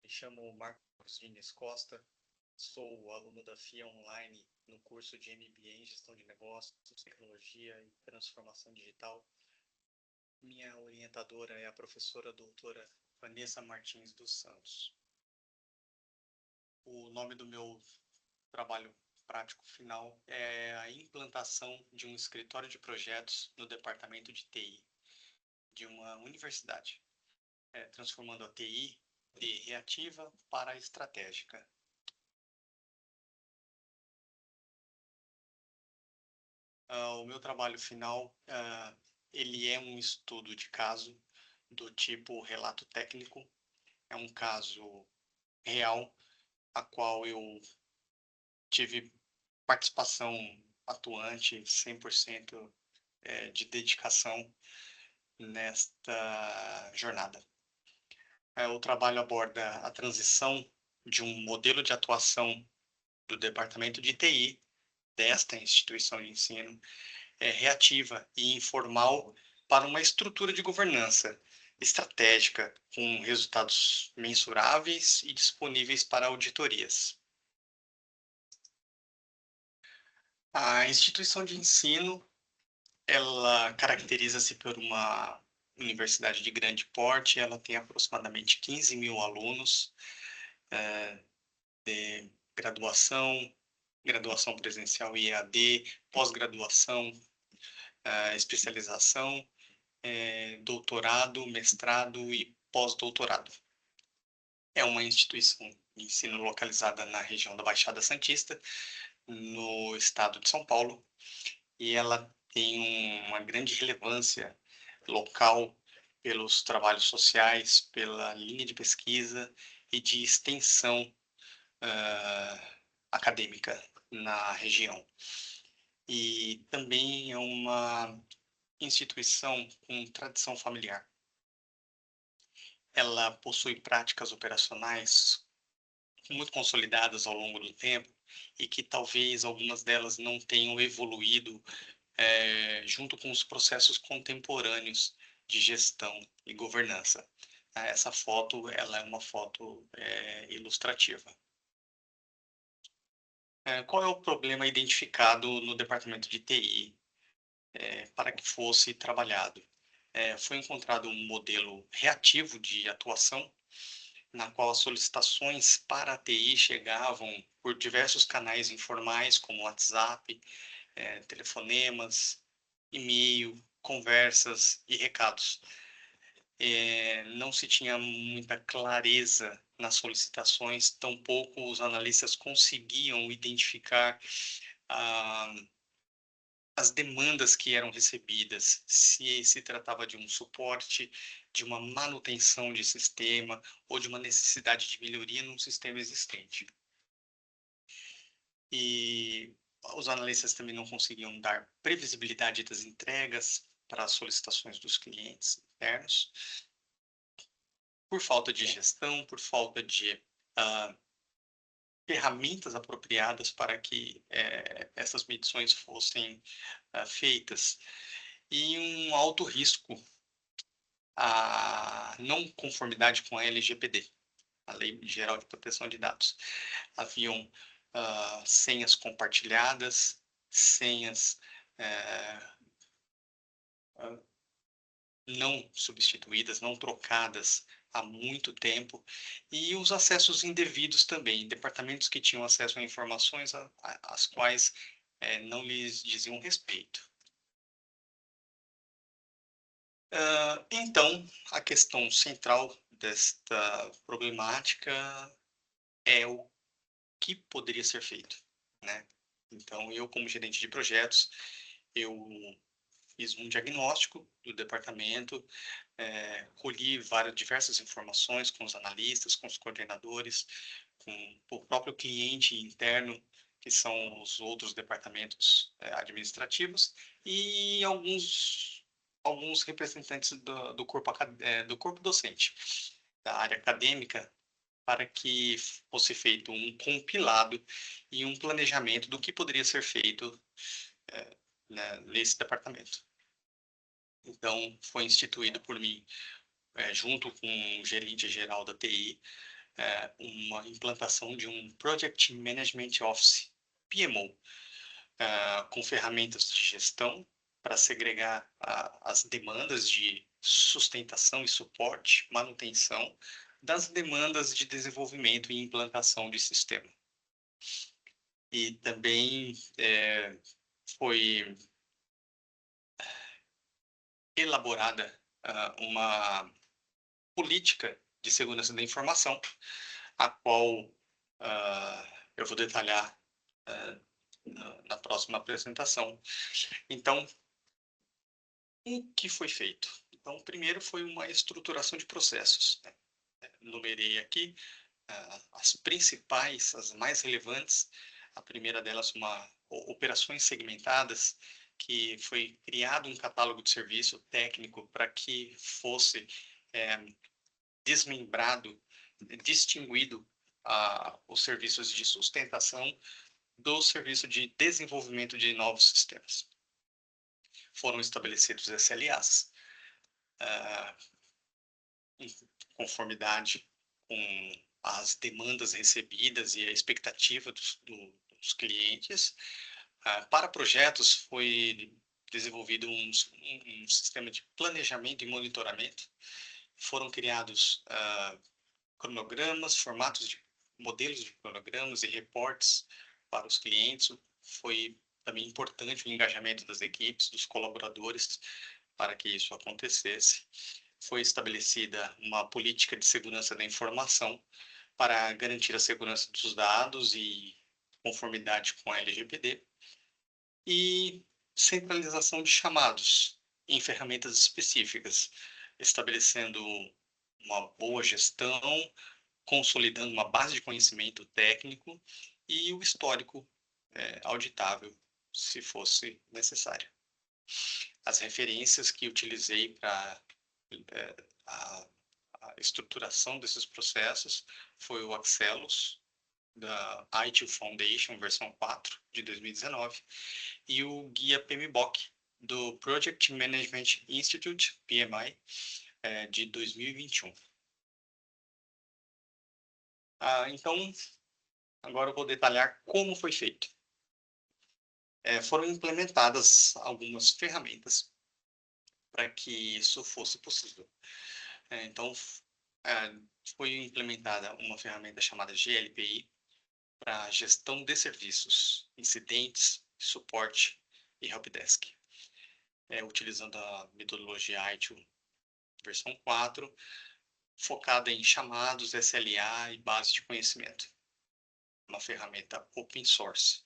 Me chamo Marcos Diniz Costa, sou aluno da FIA Online no curso de MBA em Gestão de Negócios, Tecnologia e Transformação Digital. Minha orientadora é a professora doutora Vanessa Martins dos Santos. O nome do meu trabalho prático final é a implantação de um escritório de projetos no departamento de TI de uma universidade, transformando a TI de reativa para estratégica. O meu trabalho final, ele é um estudo de caso do tipo relato técnico. É um caso real, a qual eu tive participação atuante, 100% de dedicação nesta jornada. O trabalho aborda a transição de um modelo de atuação do departamento de TI desta instituição de ensino reativa e informal para uma estrutura de governança estratégica com resultados mensuráveis e disponíveis para auditorias. A instituição de ensino, ela caracteriza-se por uma universidade de grande porte, ela tem aproximadamente 15 mil alunos de graduação, graduação presencial e EAD, pós-graduação, especialização, doutorado, mestrado e pós-doutorado. É uma instituição de ensino localizada na região da Baixada Santista, no estado de São Paulo, e ela tem uma grande relevância local pelos trabalhos sociais, pela linha de pesquisa e de extensão acadêmica na região. E também é uma instituição com tradição familiar. Ela possui práticas operacionais muito consolidadas ao longo do tempo e que talvez algumas delas não tenham evoluído junto com os processos contemporâneos de gestão e governança. Essa foto, ela é uma foto ilustrativa. Qual é o problema identificado no departamento de TI para que fosse trabalhado? Foi encontrado um modelo reativo de atuação, na qual as solicitações para a TI chegavam por diversos canais informais, como WhatsApp, telefonemas, e-mail, conversas e recados. Não se tinha muita clareza nas solicitações, tampouco os analistas conseguiam identificar as demandas que eram recebidas, se se tratava de um suporte, de uma manutenção de sistema ou de uma necessidade de melhoria num sistema existente. E os analistas também não conseguiam dar previsibilidade das entregas para as solicitações dos clientes internos, por falta de gestão, por falta de ferramentas apropriadas para que essas medições fossem feitas, e um alto risco à não conformidade com a LGPD, a Lei Geral de Proteção de Dados. Haviam senhas compartilhadas, senhas não substituídas, não trocadas há muito tempo, e os acessos indevidos também, departamentos que tinham acesso a informações às quais não lhes diziam respeito. Então, a questão central desta problemática é o que poderia ser feito, né? Então, eu, como gerente de projetos, eu fiz um diagnóstico do departamento, colhi diversas informações com os analistas, com os coordenadores, com o próprio cliente interno, que são os outros departamentos administrativos, e alguns representantes do corpo docente, da área acadêmica, para que fosse feito um compilado e um planejamento do que poderia ser feito nesse departamento. Então, foi instituído por mim, junto com o gerente geral da TI, uma implantação de um Project Management Office, PMO, com ferramentas de gestão para segregar as demandas de sustentação e suporte, manutenção, das demandas de desenvolvimento e implantação de sistema. E também foi elaborada uma política de segurança da informação, a qual eu vou detalhar na próxima apresentação. Então, o que foi feito? Então, primeiro foi uma estruturação de processos, né? Numerei aqui as principais, as mais relevantes. A primeira delas, operações segmentadas, que foi criado um catálogo de serviço técnico para que fosse desmembrado, distinguido os serviços de sustentação do serviço de desenvolvimento de novos sistemas. Foram estabelecidos SLAs, em conformidade com as demandas recebidas e a expectativa dos clientes. Para projetos, foi desenvolvido um sistema de planejamento e monitoramento. Foram criados cronogramas, formatos de modelos de cronogramas e reportes para os clientes. Foi também importante o engajamento das equipes, dos colaboradores, para que isso acontecesse. Foi estabelecida uma política de segurança da informação para garantir a segurança dos dados e conformidade com a LGPD. E centralização de chamados em ferramentas específicas, estabelecendo uma boa gestão, consolidando uma base de conhecimento técnico e o histórico auditável, se fosse necessário. As referências que utilizei para a estruturação desses processos foi o Axelos, da ITIL Foundation, versão 4, de 2019, e o guia PMBOK, do Project Management Institute, PMI, de 2021. Então, agora eu vou detalhar como foi feito. Foram implementadas algumas ferramentas para que isso fosse possível. Então, foi implementada uma ferramenta chamada GLPI para gestão de serviços, incidentes, suporte e helpdesk, utilizando a metodologia ITIL versão 4, focada em chamados, SLA e base de conhecimento. Uma ferramenta open source.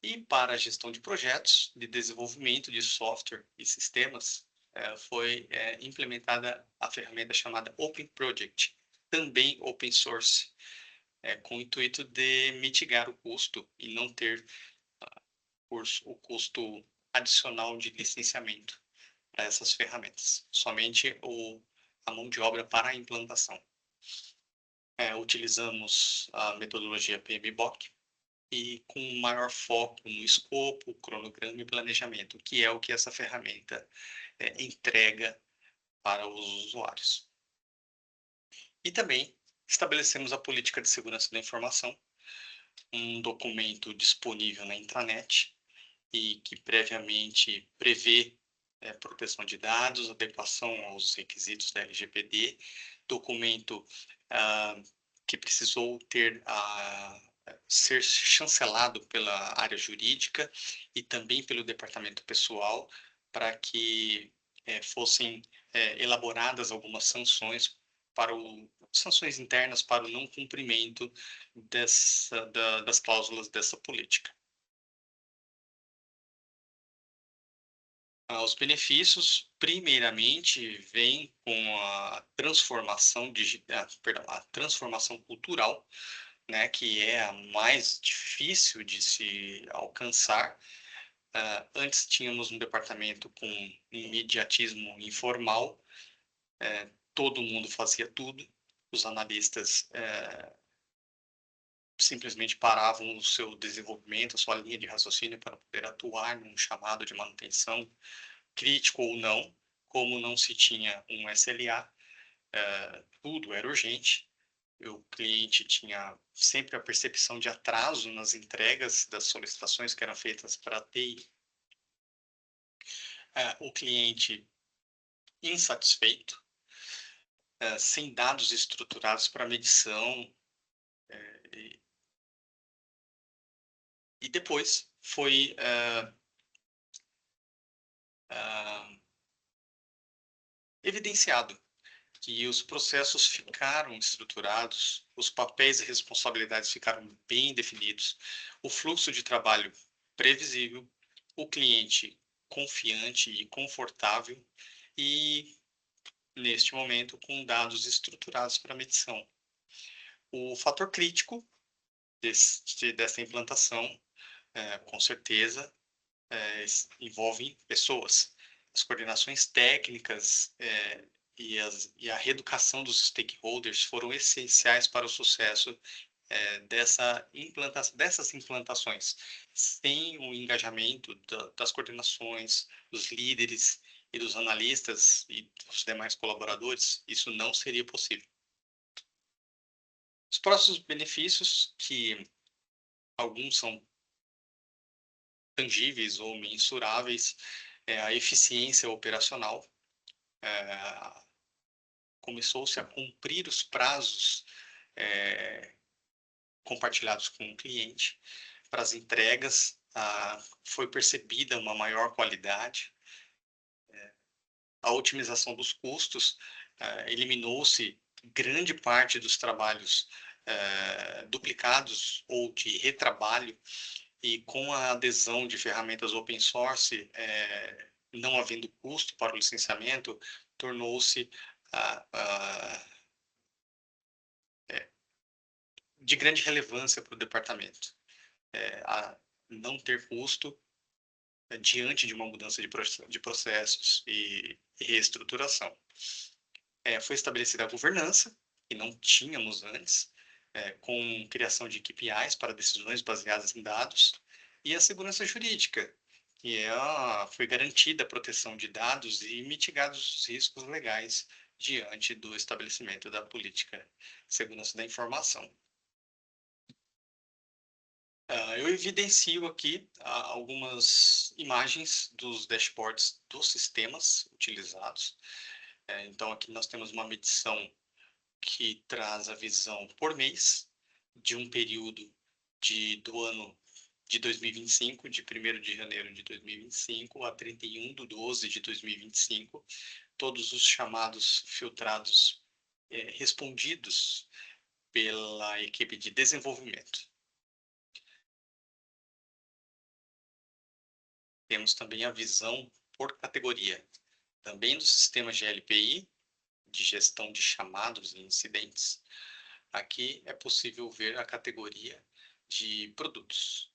E para a gestão de projetos de desenvolvimento de software e sistemas, foi implementada a ferramenta chamada Open Project, também open source, com o intuito de mitigar o custo e não ter o custo adicional de licenciamento para essas ferramentas, somente a mão de obra para a implantação. Utilizamos a metodologia PMBOK e com maior foco no escopo, cronograma e planejamento, que é o que essa ferramenta entrega para os usuários. E também estabelecemos a política de segurança da informação, um documento disponível na intranet e que previamente prevê proteção de dados, adequação aos requisitos da LGPD, documento que precisou ser chancelado pela área jurídica e também pelo departamento pessoal, para que fossem elaboradas algumas sanções sanções internas para o não cumprimento das cláusulas dessa política. Os benefícios, primeiramente, vêm com a transformação a transformação cultural, né, que é a mais difícil de se alcançar. Antes tínhamos um departamento com imediatismo informal, todo mundo fazia tudo, os analistas simplesmente paravam o seu desenvolvimento, a sua linha de raciocínio para poder atuar num chamado de manutenção, crítico ou não, como não se tinha um SLA, tudo era urgente. o cliente tinha sempre a percepção de atraso nas entregas das solicitações que eram feitas para a TI. O cliente insatisfeito, sem dados estruturados para medição, e, e depois foi evidenciado que os processos ficaram estruturados, os papéis e responsabilidades ficaram bem definidos, o fluxo de trabalho previsível, o cliente confiante e confortável e, neste momento, com dados estruturados para medição. O fator crítico dessa implantação, com certeza, envolve pessoas. As coordenações técnicas e a reeducação dos stakeholders foram essenciais para o sucesso dessas implantações. Sem o engajamento das coordenações, dos líderes e dos analistas e dos demais colaboradores, isso não seria possível. Os próximos benefícios, que alguns são tangíveis ou mensuráveis, a eficiência operacional. Começou-se a cumprir os prazos compartilhados com o cliente para as entregas, foi percebida uma maior qualidade, a otimização dos custos, eliminou-se grande parte dos trabalhos duplicados ou de retrabalho, e com a adesão de ferramentas open source, não havendo custo para o licenciamento, tornou-se de grande relevância para o departamento. A não ter custo diante de uma mudança de processos e reestruturação. Foi estabelecida a governança, que não tínhamos antes, com criação de KPIs para decisões baseadas em dados, e a segurança jurídica, que foi garantida a proteção de dados e mitigados os riscos legais diante do estabelecimento da política de segurança da informação. Eu evidencio aqui algumas imagens dos dashboards dos sistemas utilizados. Então, aqui nós temos uma medição que traz a visão por mês de um período do ano de 2025, de 1º de janeiro de 2025 a 31 de 12 de 2025, todos os chamados filtrados respondidos pela equipe de desenvolvimento. Temos também a visão por categoria, também dos sistemas de LPI, de gestão de chamados e incidentes. Aqui é possível ver a categoria de produtos.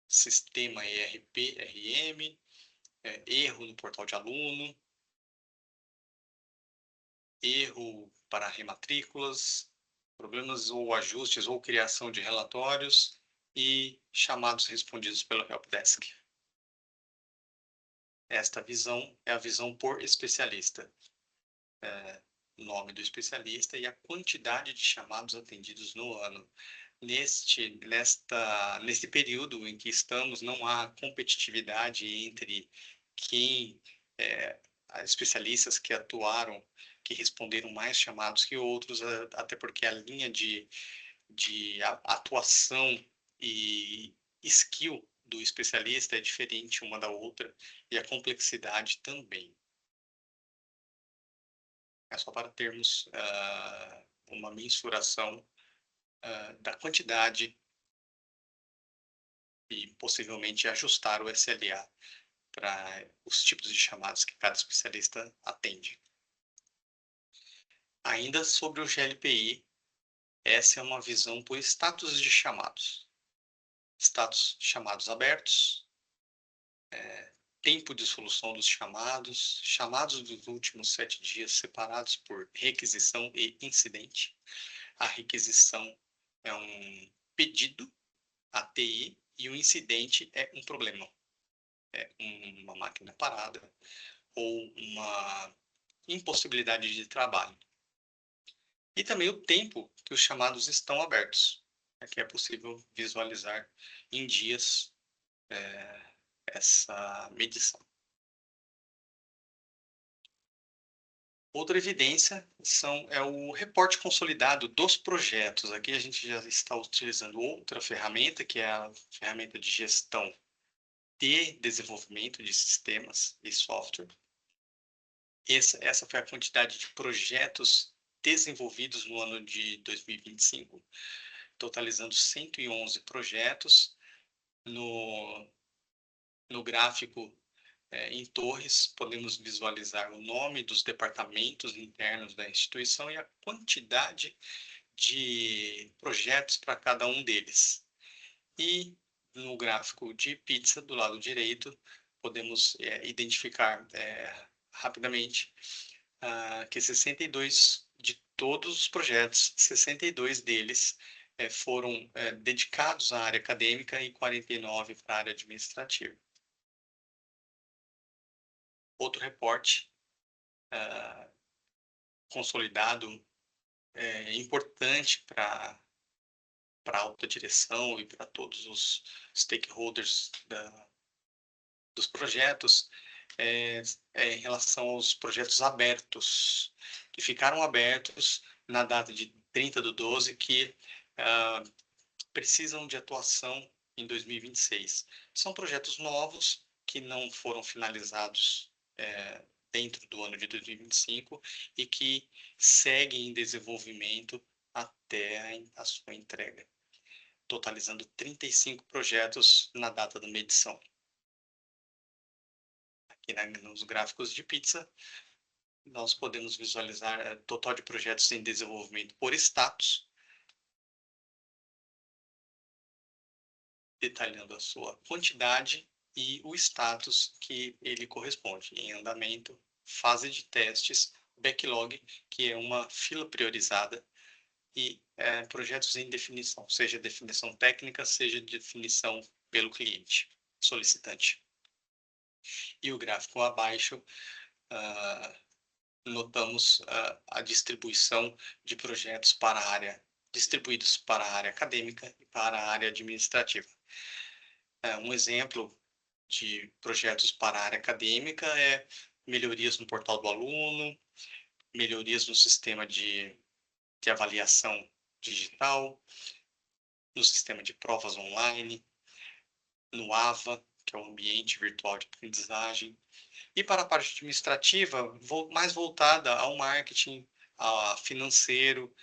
Sistema ERP, RM, erro no portal de aluno, erro para rematrículas, problemas ou ajustes ou criação de relatórios e chamados respondidos pelo helpdesk. Esta visão é a visão por especialista. Nome do especialista e a quantidade de chamados atendidos no ano. Neste período em que estamos, não há competitividade entre especialistas que atuaram, que responderam mais chamados que outros, até porque a linha de atuação e skill do especialista é diferente uma da outra, e a complexidade também. É só para termos uma mensuração da quantidade e possivelmente ajustar o SLA para os tipos de chamados que cada especialista atende. Ainda sobre o GLPI, essa é uma visão por status de chamados. Status de chamados abertos, tempo de solução dos chamados, chamados dos últimos 7 dias separados por requisição e incidente. A requisição é um pedido ATI e o incidente é um problema. É uma máquina parada ou uma impossibilidade de trabalho. e também o tempo que os chamados estão abertos. Aqui é possível visualizar em dias essa medição. Outra evidência é o reporte consolidado dos projetos. Aqui a gente já está utilizando outra ferramenta, que é a ferramenta de gestão de desenvolvimento de sistemas e software. Essa foi a quantidade de projetos desenvolvidos no ano de 2025, totalizando 111 projetos. No gráfico em torres, podemos visualizar o nome dos departamentos internos da instituição e a quantidade de projetos para cada um deles. E no gráfico de pizza, do lado direito, podemos identificar rapidamente que 62 de todos os projetos, 62 deles foram dedicados à área acadêmica e 49 para a área administrativa. Outro reporte consolidado importante para a alta direção e para todos os stakeholders dos projetos em relação aos projetos abertos, que ficaram abertos na data de 30/12, que precisam de atuação em 2026. São projetos novos que não foram finalizados dentro do ano de 2025 e que seguem em desenvolvimento até a sua entrega, totalizando 35 projetos na data da medição. Aqui nos gráficos de pizza, nós podemos visualizar total de projetos em desenvolvimento por status, detalhando a sua quantidade e o status que ele corresponde, em andamento, fase de testes, backlog, que é uma fila priorizada, e projetos em definição, seja definição técnica, seja definição pelo cliente, solicitante. E o gráfico abaixo, notamos a distribuição de projetos para a área, distribuídos para a área acadêmica e para a área administrativa. Um exemplo de projetos para a área acadêmica é melhorias no portal do aluno, melhorias no sistema de avaliação digital, no sistema de provas online, no AVA, que é o ambiente virtual de aprendizagem, e para a parte administrativa, mais voltada ao marketing, a financeiro,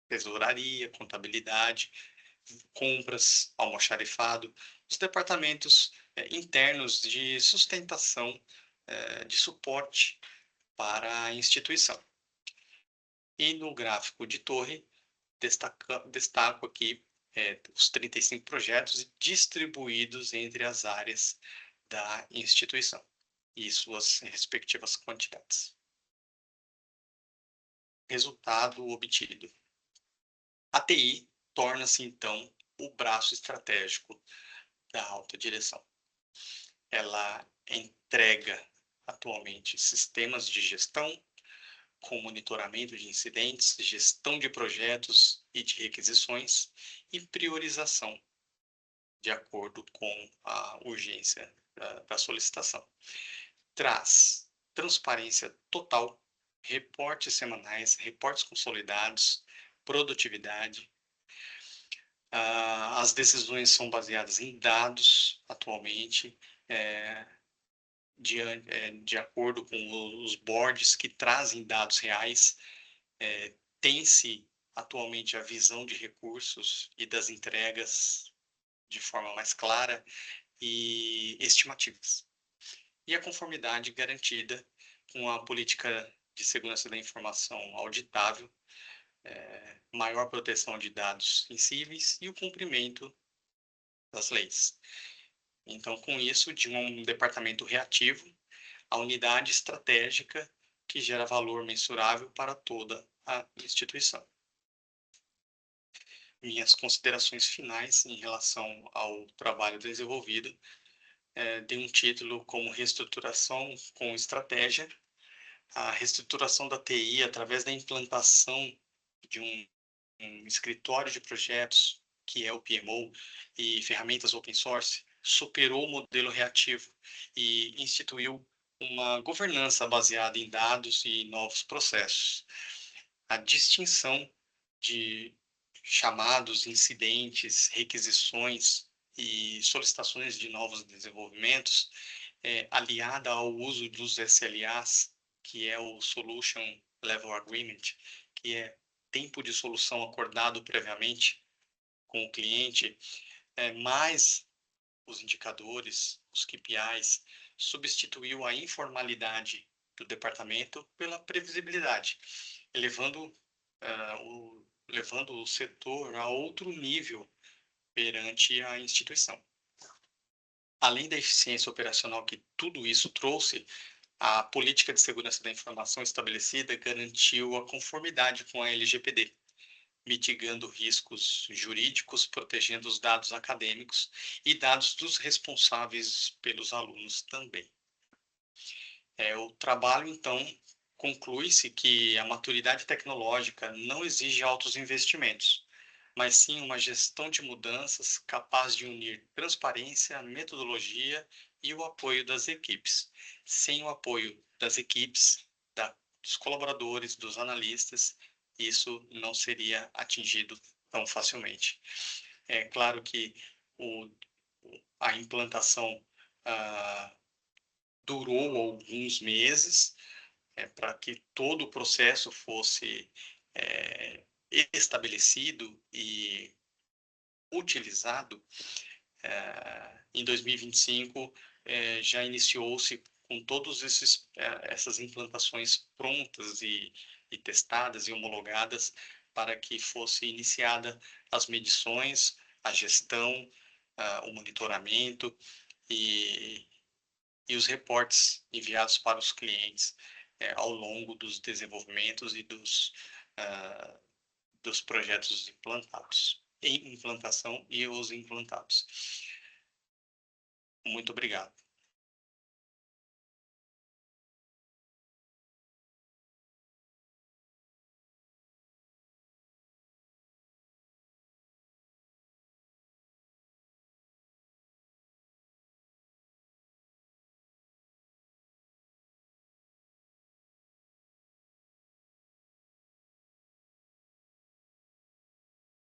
tesouraria, contabilidade, compras, almoxarifado, os departamentos internos de sustentação, de suporte para a instituição. E no gráfico de torre, destaco aqui os 35 projetos distribuídos entre as áreas da instituição e suas respectivas quantidades. Resultado obtido. A TI torna-se, então, o braço estratégico da alta direção. Ela entrega atualmente sistemas de gestão, com monitoramento de incidentes, gestão de projetos e de requisições e priorização de acordo com a urgência da solicitação. Traz transparência total, reportes semanais, reportes consolidados, produtividade. As decisões são baseadas em dados atualmente, de acordo com os boards que trazem dados reais. Tem-se atualmente a visão de recursos e das entregas de forma mais clara e estimativas. E a conformidade garantida com a política de segurança da informação auditável, maior proteção de dados sensíveis e o cumprimento das leis. Então, com isso, de um departamento reativo, a unidade estratégica que gera valor mensurável para toda a instituição. Minhas considerações finais em relação ao trabalho desenvolvido, dei um título como Reestruturação com Estratégia, a reestruturação da TI através da implantação de um escritório de projetos, que é o PMO, e ferramentas open source, superou o modelo reativo e instituiu uma governança baseada em dados e novos processos. A distinção de chamados, incidentes, requisições e solicitações de novos desenvolvimentos, aliada ao uso dos SLAs, que é o Solution Level Agreement, que é tempo de solução acordado previamente com o cliente, mais os indicadores, os KPIs, substituiu a informalidade do departamento pela previsibilidade, levando o setor a outro nível perante a instituição. Além da eficiência operacional que tudo isso trouxe, a política de segurança da informação estabelecida garantiu a conformidade com a LGPD, mitigando riscos jurídicos, protegendo os dados acadêmicos e dados dos responsáveis pelos alunos também. O trabalho, então, conclui-se que a maturidade tecnológica não exige altos investimentos, mas sim uma gestão de mudanças capaz de unir transparência, metodologia e o apoio das equipes. Sem o apoio das equipes, dos colaboradores, dos analistas, isso não seria atingido tão facilmente. É claro que a implantação durou alguns meses, para que todo o processo fosse estabelecido e utilizado. Em 2025, já iniciou-se com todas essas implantações prontas e testadas e homologadas para que fosse iniciada as medições, a gestão, o monitoramento e os reportes enviados para os clientes ao longo dos desenvolvimentos e dos projetos implantados, em implantação e os implantados. Muito obrigado.